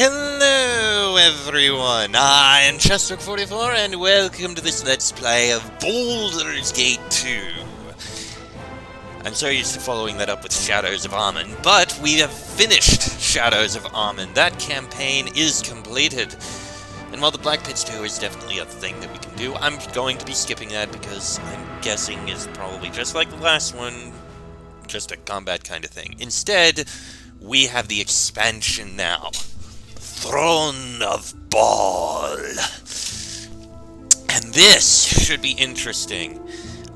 Hello everyone, I am Chester44 and welcome to this Let's Play of Baldur's Gate 2. I'm so used to following that up with Shadows of Amen, but we have finished Shadows of Amen. That campaign is completed. And while the Black Pits 2 is definitely a thing that we can do, I'm going to be skipping that because I'm guessing is probably just like the last one, just a combat kind of thing. Instead, we have the expansion now. Throne of Bhaal. And this should be interesting.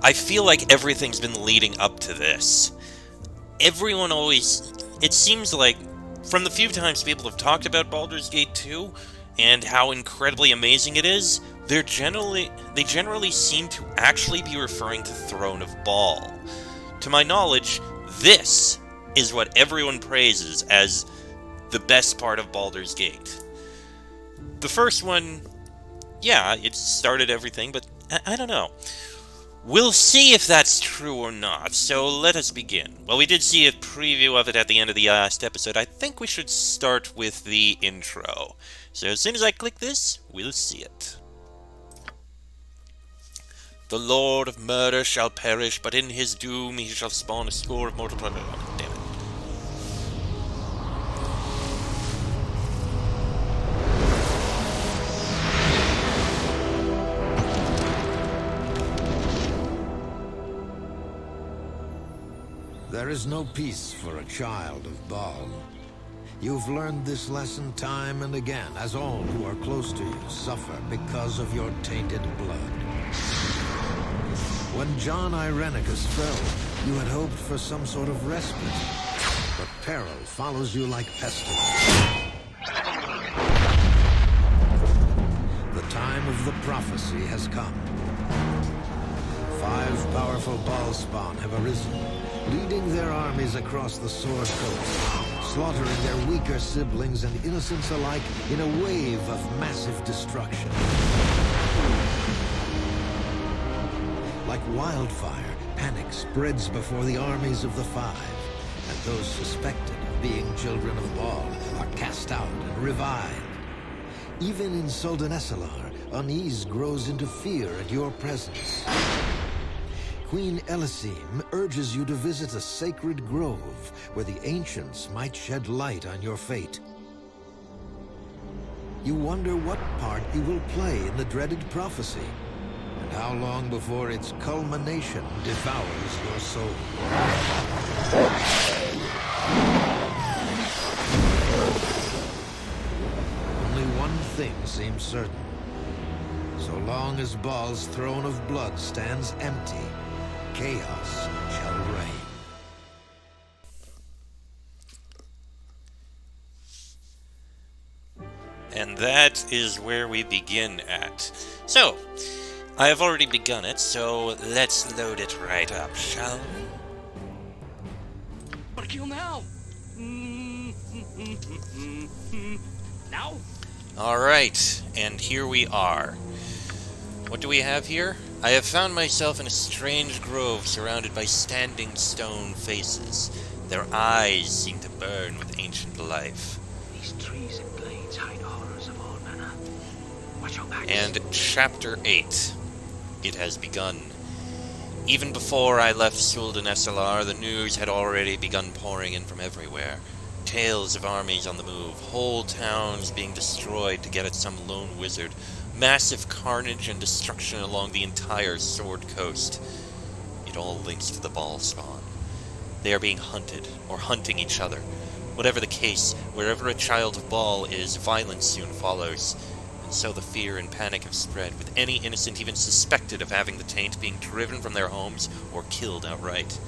I feel like everything's been leading up to this. Everyone always... It seems like, from the few times people have talked about Baldur's Gate 2, and how incredibly amazing it is, they generally seem to actually be referring to Throne of Bhaal. To my knowledge, this is what everyone praises as the best part of Baldur's Gate. The first one, yeah, it started everything, but I don't know. We'll see if that's true or not, so let us begin. Well, we did see a preview of it at the end of the last episode. I think we should start with the intro. So as soon as I click this, we'll see it. The Lord of Murder shall perish, but in his doom he shall spawn a score of mortal... Oh, damn it. There is no peace for a child of Bhaal. You've learned this lesson time and again, as all who are close to you suffer because of your tainted blood. When John Irenicus fell, you had hoped for some sort of respite, but peril follows you like pestilence. The time of the prophecy has come. 5 powerful Bhaalspawn have arisen, leading their armies across the Sword Coast, slaughtering their weaker siblings and innocents alike in a wave of massive destruction. Like wildfire, panic spreads before the armies of the 5, and those suspected of being children of Bhaal are cast out and revived. Even in Soldanesalar, unease grows into fear at your presence. Queen Elysim urges you to visit a sacred grove where the ancients might shed light on your fate. You wonder what part you will play in the dreaded prophecy, and how long before its culmination devours your soul. Only one thing seems certain. So long as Bhaal's throne of blood stands empty, chaos shall reign. And that is where we begin at. So, I have already begun it, so let's load it right up, shall we? But kill now! Now? Alright, and here we are. What do we have here? I have found myself in a strange grove surrounded by standing stone faces. Their eyes seem to burn with ancient life. These trees and glades hide horrors of all manner. Watch your backs. And Chapter 8. It has begun. Even before I left Soldanesalar, the news had already begun pouring in from everywhere. Tales of armies on the move, whole towns being destroyed to get at some lone wizard, massive carnage and destruction along the entire Sword Coast. It all links to the Bhaalspawn. They are being hunted, or hunting each other. Whatever the case, wherever a child of Bhaal is, violence soon follows. And so the fear and panic have spread, with any innocent even suspected of having the taint being driven from their homes or killed outright.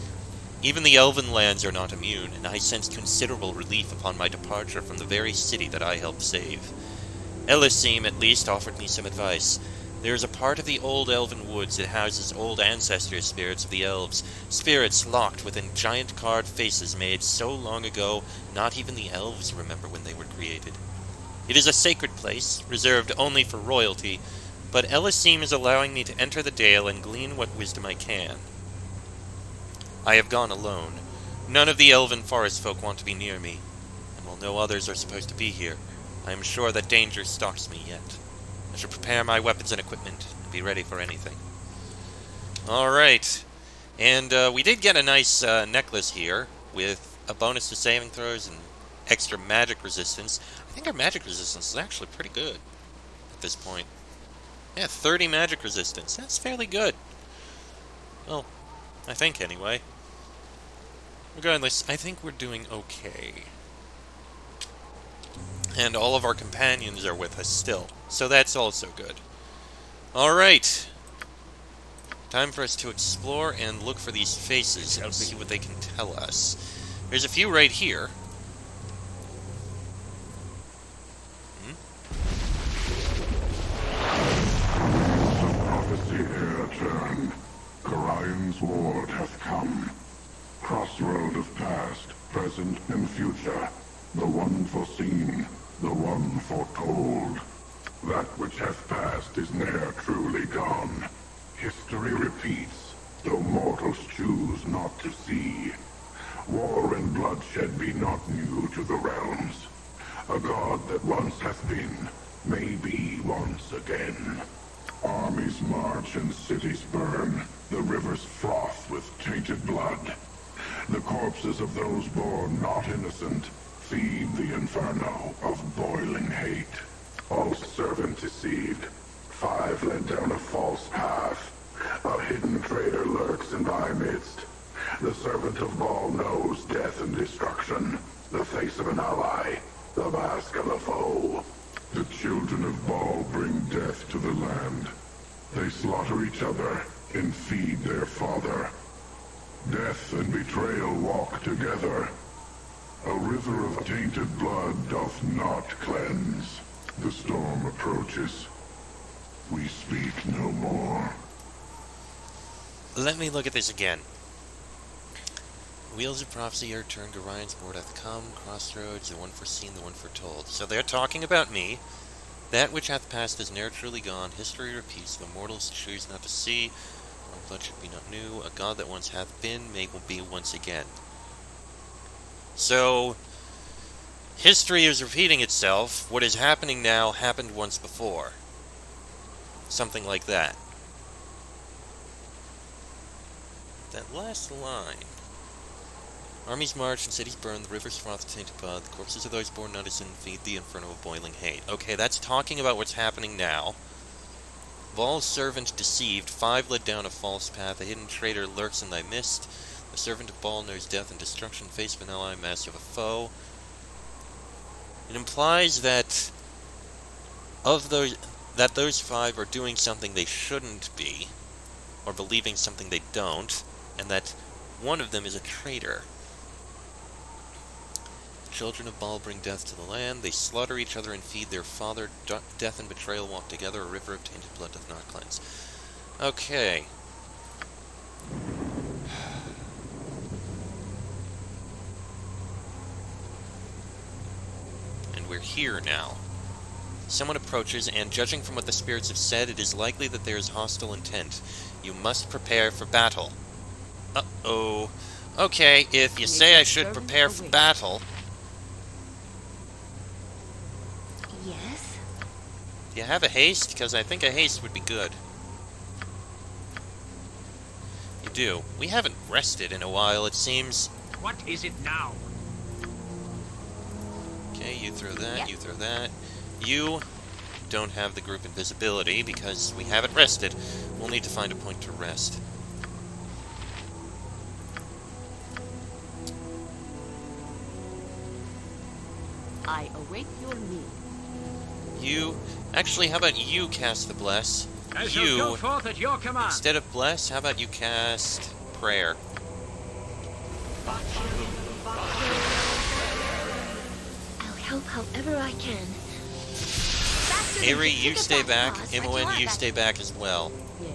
Even the elven lands are not immune, and I sensed considerable relief upon my departure from the very city that I helped save. Elysim, at least, offered me some advice. There is a part of the old elven woods that houses old ancestor spirits of the elves, spirits locked within giant carved faces made so long ago not even the elves remember when they were created. It is a sacred place, reserved only for royalty, but Elysim is allowing me to enter the dale and glean what wisdom I can. I have gone alone. None of the elven forest folk want to be near me, and while no others are supposed to be here, I am sure that danger stalks me yet. I should prepare my weapons and equipment and be ready for anything. Alright. And we did get a nice necklace here with a bonus to saving throws and extra magic resistance. I think our magic resistance is actually pretty good at this point. Yeah, 30 magic resistance. That's fairly good. Well, I think anyway. Regardless, I think we're doing okay. And all of our companions are with us still, so that's also good. Alright. Time for us to explore and look for these faces and see what they can tell us. There's a few right here. Prophecy ere turned. Corion's ward hath come. Crossroad of past, present, and future. The one foreseen, the one foretold. That which hath passed is ne'er truly gone. History repeats, though mortals choose not to see. War and bloodshed be not new to the realms. A god that once hath been, may be once again. Armies march and cities burn, the rivers froth with tainted blood. The corpses of those born not innocent feed the inferno of boiling hate. False servant deceived, 5 led down a false path. A hidden traitor lurks in thy midst. The servant of Bhaal knows death and destruction, the face of an ally, the mask of a foe. The children of Bhaal bring death to the land. They slaughter each other and feed their father. Death and betrayal walk together. A river of tainted blood doth not cleanse. The storm approaches. We speak no more. Let me look at this again. Wheels of prophecy are turned, Orion's ward hath come, crossroads, the one foreseen, the one foretold. So they're talking about me. That which hath passed is ne'er truly gone, history repeats, the mortals choose not to see, our blood should be not new, a god that once hath been, may will be once again. So, history is repeating itself, what is happening now happened once before. Something like that. That last line. Armies march and cities burn, the rivers froth tainted blood, the corpses of those born not innocent feed the inferno of boiling hate. Okay, that's talking about what's happening now. Bhaal's servant deceived, 5 led down a false path, a hidden traitor lurks in thy midst. The servant of Bhaal knows death and destruction, face of an ally, mask of a foe. It implies that those 5 are doing something they shouldn't be, or believing something they don't, and that one of them is a traitor. Children of Bhaal bring death to the land. They slaughter each other and feed their father. Death and betrayal walk together. A river of tainted blood doth not cleanse. Okay. And we're here now. Someone approaches, and judging from what the spirits have said, it is likely that there is hostile intent. You must prepare for battle. Uh-oh. Okay, if you say I should prepare for battle... Yes? Do you have a haste? Because I think a haste would be good. You do. We haven't rested in a while, it seems. What is it now? Okay, you throw that, Yep. you throw that. You don't have the group invisibility because we haven't rested. We'll need to find a point to rest. I await your need. You... Actually, how about you cast the Bless? I shall go You, forth at your command. instead of Bless, how about you cast Prayer? I'll help however I can. Avery, you stay back. Imoen, you stay back as well. Yes,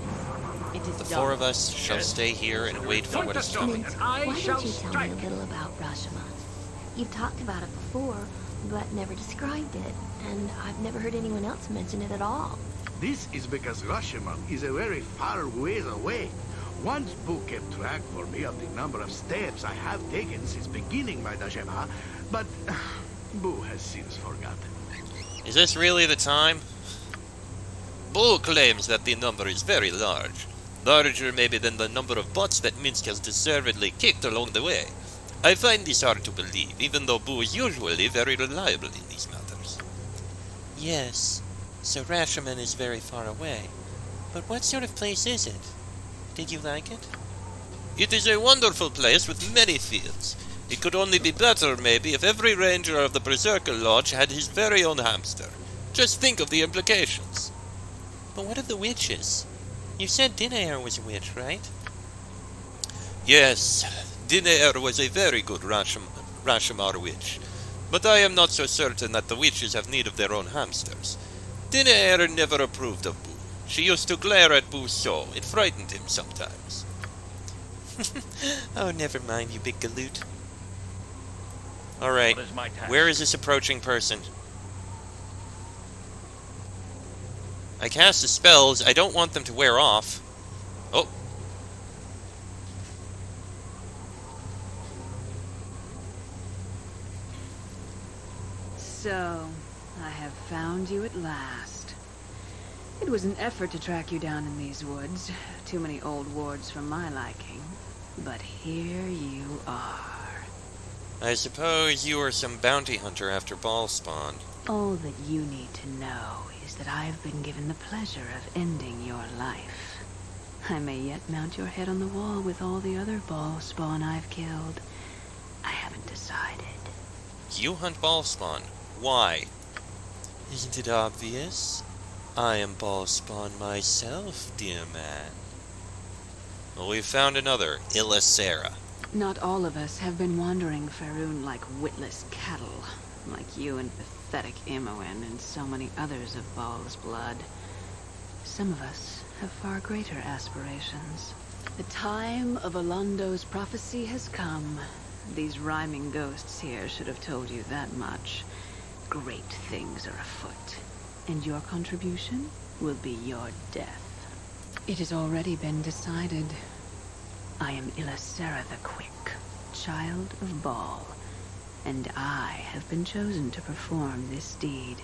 it is The done. 4 of us shall stay here and wait for Point what the is stone, coming. and I Why shall don't you tell strike. me a little about Rashomon? You've talked about it before, but never described it, and I've never heard anyone else mention it at all. This is because Rashomon is a very far ways away. Once Boo kept track for me of the number of steps I have taken since beginning my Dajema, but Boo has since forgotten. Is this really the time? Bull claims that the number is very large. Larger maybe than the number of butts that Minsk has deservedly kicked along the way. I find this hard to believe, even though Boo is usually very reliable in these matters. Yes, so Rashomon is very far away. But what sort of place is it? Did you like it? It is a wonderful place with many fields. It could only be better, maybe, if every ranger of the Berserker Lodge had his very own hamster. Just think of the implications. But what of the witches? You said Dinaer was a witch, right? Yes, Dinaer was a very good Rashomar witch. But I am not so certain that the witches have need of their own hamsters. Dinaer never approved of Boo. She used to glare at Boo so, it frightened him sometimes. Oh, never mind, you big galoot. Alright, where is this approaching person? I cast the spells, I don't want them to wear off. Oh. So, I have found you at last. It was an effort to track you down in these woods. Too many old wards for my liking. But here you are. I suppose you are some bounty hunter after Bhaal spawned. All that you need to know is that I've been given the pleasure of ending your life. I may yet mount your head on the wall with all the other Bhaal spawn I've killed. I haven't decided. You hunt Bhaal spawn. Why? Isn't it obvious? I am Bhaal spawn myself, dear man. Well, we've found another, Illicera. Not all of us have been wandering Faerun like witless cattle, like you and pathetic Imoen and so many others of Bhaal's blood. Some of us have far greater aspirations. The time of Alondo's prophecy has come. These rhyming ghosts here should have told you that much. Great things are afoot, and your contribution will be your death. It has already been decided. I am Illicera the Quick, child of Bhaal, and I have been chosen to perform this deed.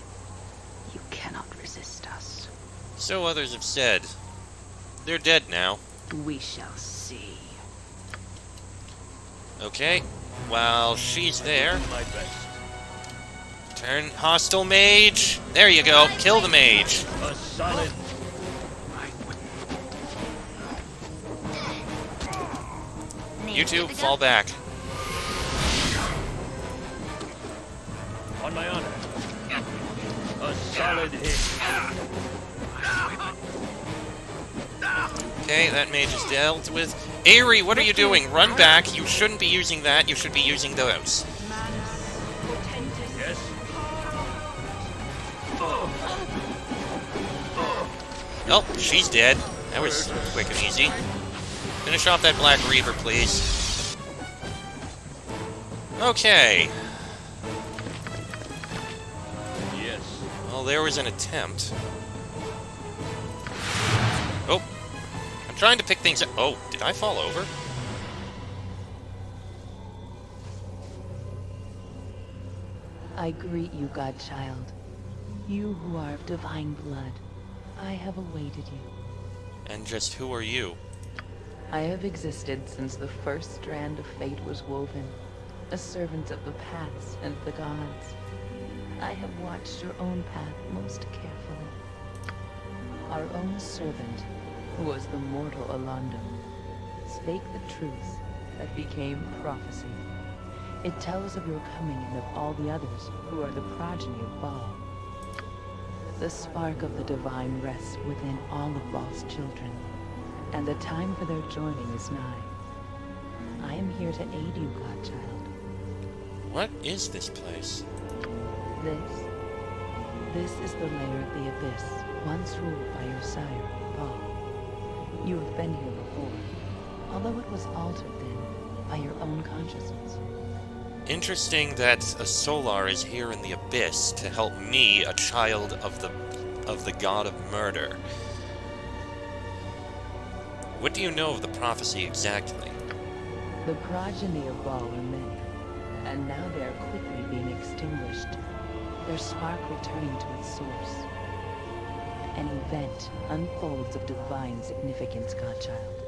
You cannot resist us. So others have said. They're dead now. We shall see. Okay, while she's there... Turn hostile mage! There you go, kill the mage! A solid. You two, fall back. On my honor. A solid hit. Okay, that mage is dealt with. Aerie, what are you doing? Run back. You shouldn't be using that. You should be using those. Yes. Oh, she's dead. That was quick and easy. Finish off that Black Reaver, please. Okay. Yes. Well, there was an attempt. Oh. I'm trying to pick things up. Oh, did I fall over? I greet you, Godchild. You who are of divine blood. I have awaited you. And just who are you? I have existed since the first strand of fate was woven, a servant of the paths and the gods. I have watched your own path most carefully. Our own servant, who was the mortal Alondo, spake the truth that became prophecy. It tells of your coming and of all the others who are the progeny of Bhaal. The spark of the divine rests within all of Bhaal's children, and the time for their joining is nigh. I am here to aid you, Godchild. What is this place? This is the lair of the Abyss, once ruled by your sire, Bhaal. You have been here before, although it was altered then by your own consciousness. Interesting that a Solar is here in the Abyss to help me, a child of the god of murder. What do you know of the prophecy exactly? The progeny of Bhaal are many, and now they are quickly being extinguished. their spark returning to its source. An event unfolds of divine significance, Godchild.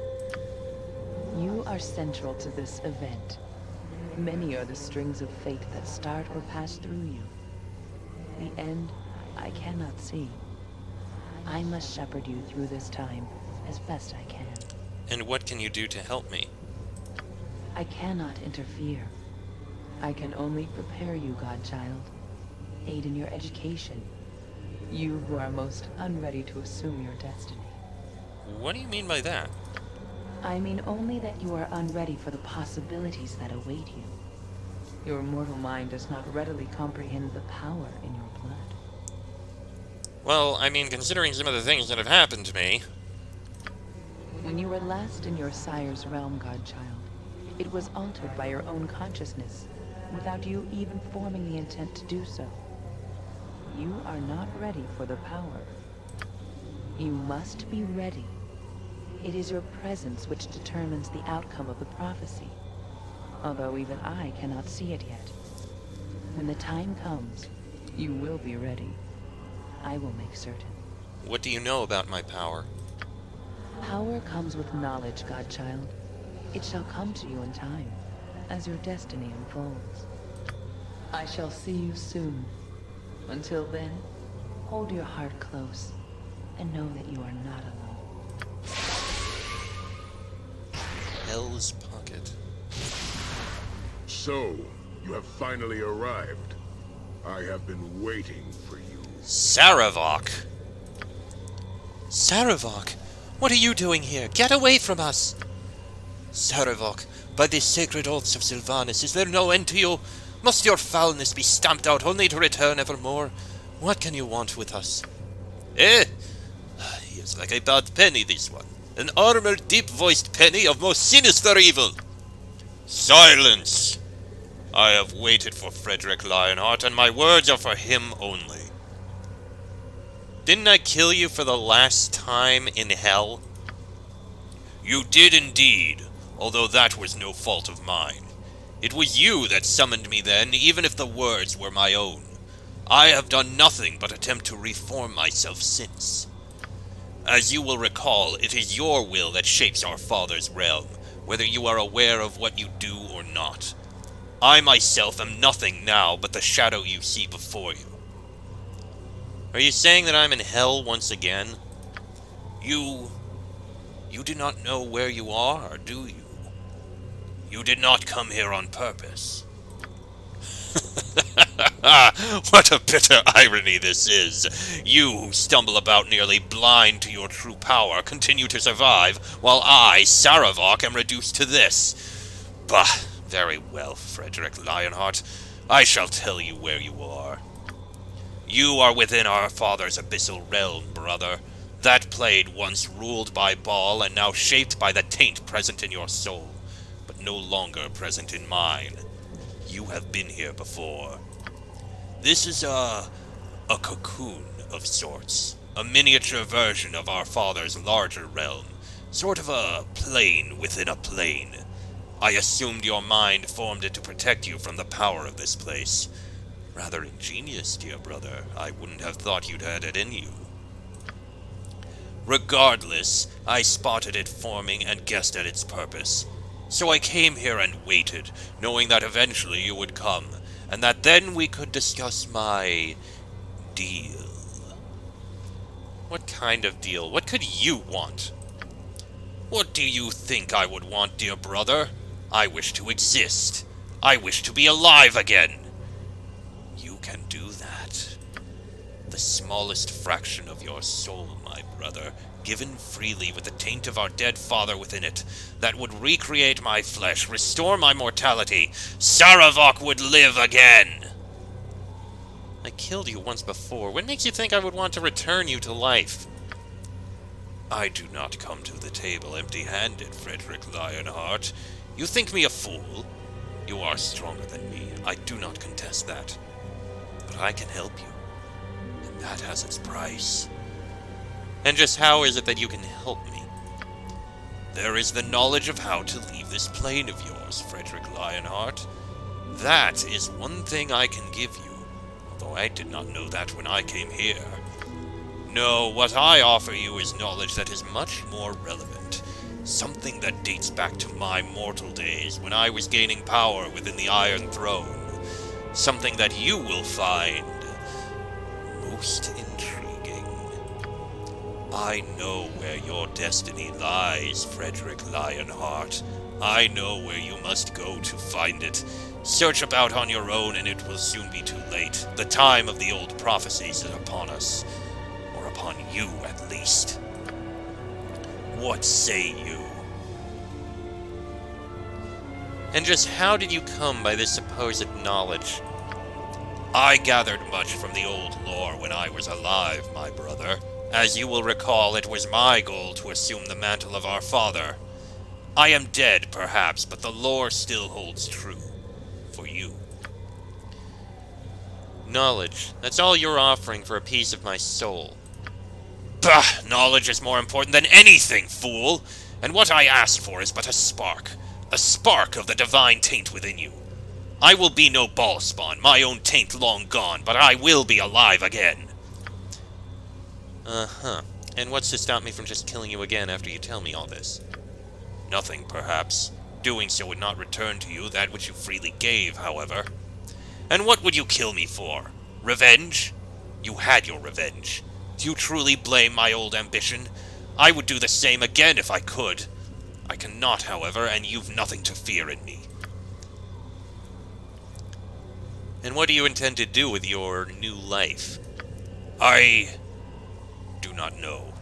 You are central to this event. Many are the strings of fate that start or pass through you. The end, I cannot see. I must shepherd you through this time as best I can. And what can you do to help me? I cannot interfere. I can only prepare you, Godchild. Aid in your education. You who are most unready to assume your destiny. What do you mean by that? I mean only that you are unready for the possibilities that await you. Your mortal mind does not readily comprehend the power in your blood. Well, I mean, considering some of the things that have happened to me... When you were last in your sire's realm, Godchild, it was altered by your own consciousness, without you even forming the intent to do so. You are not ready for the power. You must be ready. It is your presence which determines the outcome of the prophecy, although even I cannot see it yet. When the time comes, you will be ready. I will make certain. What do you know about my power? Power comes with knowledge, Godchild. It shall come to you in time, as your destiny unfolds. I shall see you soon. Until then, hold your heart close, and know that you are not alone. Hell's Pocket. So, you have finally arrived. I have been waiting for you. Saravok! Saravok! What are you doing here? Get away from us! Saravok, by the sacred oaths of Sylvanas, is there no end to you? Must your foulness be stamped out only to return evermore? What can you want with us? Eh? He is like a bad penny, this one. An armored, deep-voiced penny of most sinister evil. Silence! I have waited for Frederick Lionheart, and my words are for him only. Didn't I kill you for the last time in hell? You did indeed, although that was no fault of mine. It was you that summoned me then, even if the words were my own. I have done nothing but attempt to reform myself since. As you will recall, it is your will that shapes our father's realm, whether you are aware of what you do or not. I myself am nothing now but the shadow you see before you. Are you saying that I'm in hell once again? You do not know where you are, do you? You did not come here on purpose. What a bitter irony this is. You who stumble about nearly blind to your true power continue to survive, while I, Saravok, am reduced to this. Bah, very well, Frederick Lionheart. I shall tell you where you are. You are within our father's abyssal realm, brother. That plane once ruled by Bhaal and now shaped by the taint present in your soul, but no longer present in mine. You have been here before. This is a cocoon of sorts, a miniature version of our father's larger realm, sort of a plane within a plane. I assumed your mind formed it to protect you from the power of this place. Rather ingenious, dear brother. I wouldn't have thought you'd had it in you. Regardless, I spotted it forming and guessed at its purpose. So I came here and waited, knowing that eventually you would come, and that then we could discuss my deal. What kind of deal? What could you want? What do you think I would want, dear brother? I wish to exist. I wish to be alive again. You can do that. The smallest fraction of your soul, my brother, given freely with the taint of our dead father within it, that would recreate my flesh, restore my mortality. Saravok would live again! I killed you once before. What makes you think I would want to return you to life? I do not come to the table empty-handed, Frederick Lionheart. You think me a fool? You are stronger than me. I do not contest that. But I can help you. And that has its price. And just how is it that you can help me? There is the knowledge of how to leave this plane of yours, Frederick Lionheart. That is one thing I can give you, though I did not know that when I came here. No, what I offer you is knowledge that is much more relevant. Something that dates back to my mortal days when I was gaining power within the Iron Throne. Something that you will find most intriguing. I know where your destiny lies, Frederick Lionheart. I know where you must go to find it. Search about on your own, and it will soon be too late. The time of the old prophecies is upon us. Or upon you, at least. What say you? And just how did you come by this supposed knowledge? I gathered much from the old lore when I was alive, my brother. As you will recall, it was my goal to assume the mantle of our father. I am dead, perhaps, but the lore still holds true. For you. Knowledge. That's all you're offering for a piece of my soul. Bah! Knowledge is more important than anything, fool! And what I ask for is but a spark. A spark of the divine taint within you. I will be no ball spawn, my own taint long gone, but I will be alive again. Uh-huh. And what's to stop me from just killing you again after you tell me all this? Nothing, perhaps. Doing so would not return to you that which you freely gave, however. And what would you kill me for? Revenge? You had your revenge. Do you truly blame my old ambition? I would do the same again if I could. I cannot, however, and you've nothing to fear in me. And what do you intend to do with your new life? I do not know.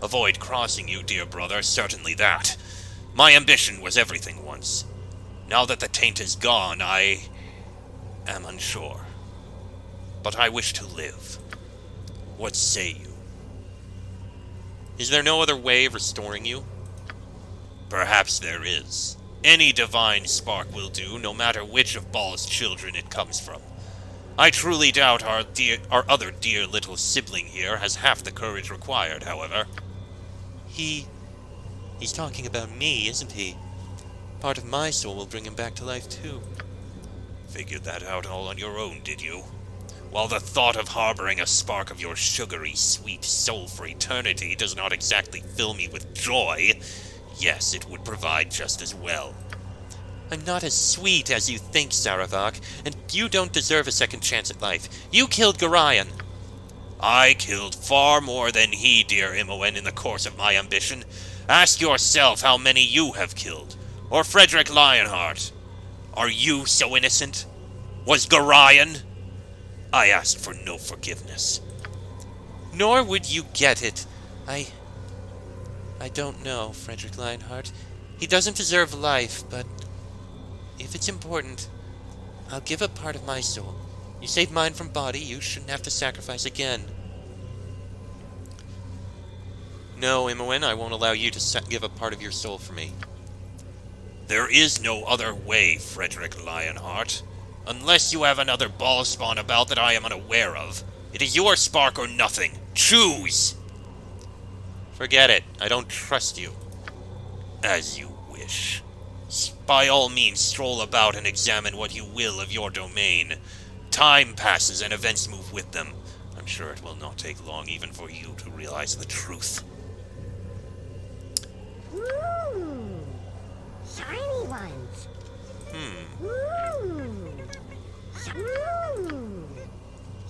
Avoid crossing you, dear brother, certainly that. My ambition was everything once. Now that the taint is gone, I am unsure. But I wish to live. What say you? Is there no other way of restoring you? Perhaps there is. Any divine spark will do, no matter which of Bhaal's children it comes from. I truly doubt our other dear little sibling here has half the courage required, however. He's talking about me, isn't he? Part of my soul will bring him back to life, too. Figured that out all on your own, did you? While the thought of harboring a spark of your sugary, sweet soul for eternity does not exactly fill me with joy, yes, it would provide just as well. I'm not as sweet as you think, Saravak, and you don't deserve a second chance at life. You killed Gorion. I killed far more than he, dear Imoen, in the course of my ambition. Ask yourself how many you have killed. Or Frederick Lionheart. Are you so innocent? Was Gorion? I asked for no forgiveness. Nor would you get it. I don't know, Frederick Lionheart. He doesn't deserve life, but if it's important, I'll give up part of my soul. You saved mine from body, you shouldn't have to sacrifice again. No, Imoen, I won't allow you to give up part of your soul for me. There is no other way, Frederick Lionheart. Unless you have another ball spawn about that I am unaware of. It is your spark or nothing. Choose! Forget it. I don't trust you. As you wish. By all means, stroll about and examine what you will of your domain. Time passes and events move with them. I'm sure it will not take long even for you to realize the truth. Ooh, shiny ones. Ooh,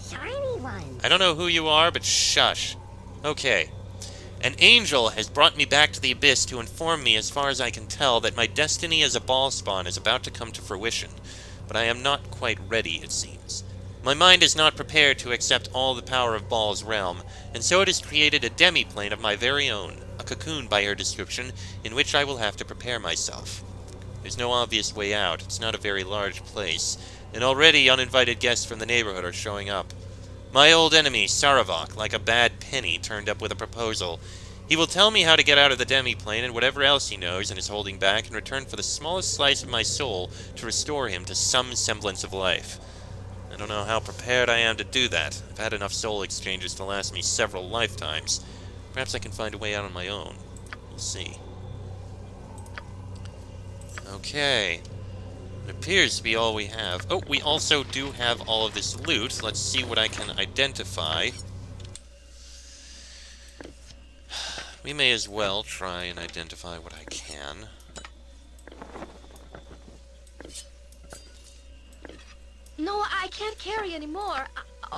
shiny ones. I don't know who you are, but shush. Okay. An angel has brought me back to the Abyss to inform me, as far as I can tell, that my destiny as a ball spawn is about to come to fruition, but I am not quite ready, it seems. My mind is not prepared to accept all the power of Bhaal's realm, and so it has created a demi-plane of my very own, a cocoon by her description, in which I will have to prepare myself. There's no obvious way out, it's not a very large place, and already uninvited guests from the neighborhood are showing up. My old enemy, Saravak, like a bad penny, turned up with a proposal. He will tell me how to get out of the demi-plane and whatever else he knows and is holding back in return for the smallest slice of my soul to restore him to some semblance of life. I don't know how prepared I am to do that. I've had enough soul exchanges to last me several lifetimes. Perhaps I can find a way out on my own. We'll see. Okay. It appears to be all we have. Oh, we also do have all of this loot. Let's see what I can identify. We may as well try and identify what I can. No, I can't carry anymore.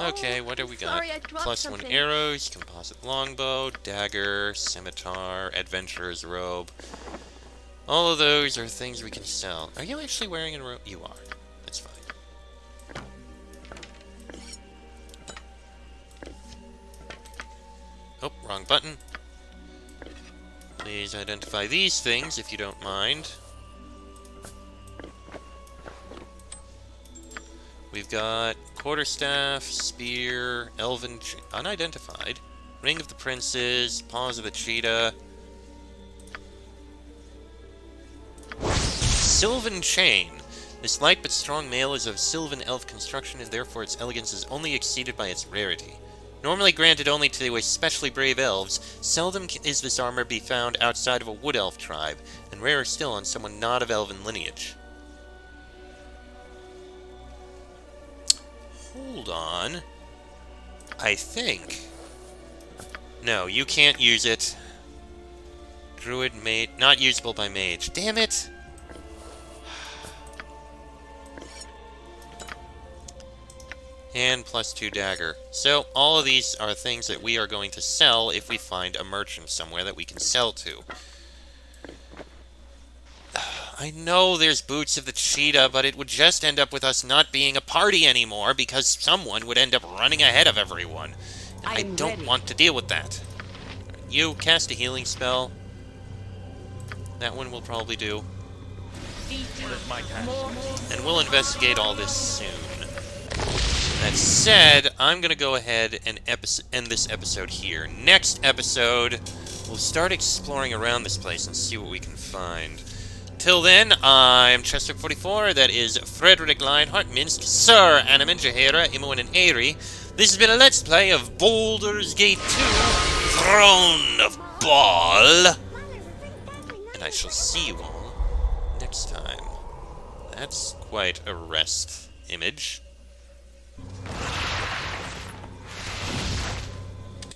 Okay, what do we got? Sorry, I dropped +1 something. arrows, composite longbow, dagger, scimitar, adventurer's robe. All of those are things we can sell. Are you actually wearing a robe? You are. That's fine. Oh, wrong button. Please identify these things if you don't mind. We've got quarterstaff, spear, elven, unidentified, ring of the princes, paws of the cheetah, sylvan chain. This light but strong mail is of sylvan elf construction, and therefore its elegance is only exceeded by its rarity. Normally granted only to especially brave elves, seldom is this armor be found outside of a wood elf tribe, and rarer still on someone not of elven lineage. Hold on. I think... No, you can't use it. Druid mage... Not usable by mage. Damn it! And +2 dagger. So, all of these are things that we are going to sell if we find a merchant somewhere that we can sell to. I know there's Boots of the Cheetah, but it would just end up with us not being a party anymore because someone would end up running ahead of everyone. And I don't want to deal with that. You cast a healing spell. That one will probably do. And we'll investigate all this soon. That said, I'm going to go ahead and end this episode here. Next episode, we'll start exploring around this place and see what we can find. Till then, I'm Chester44, that is Frederick Lionheart, Minsk, Sir Animan, Jaheira, Imoen, and Aerie. This has been a Let's Play of Baldur's Gate 2, Throne of Bhaal. And I shall see you all next time. That's quite a rest image.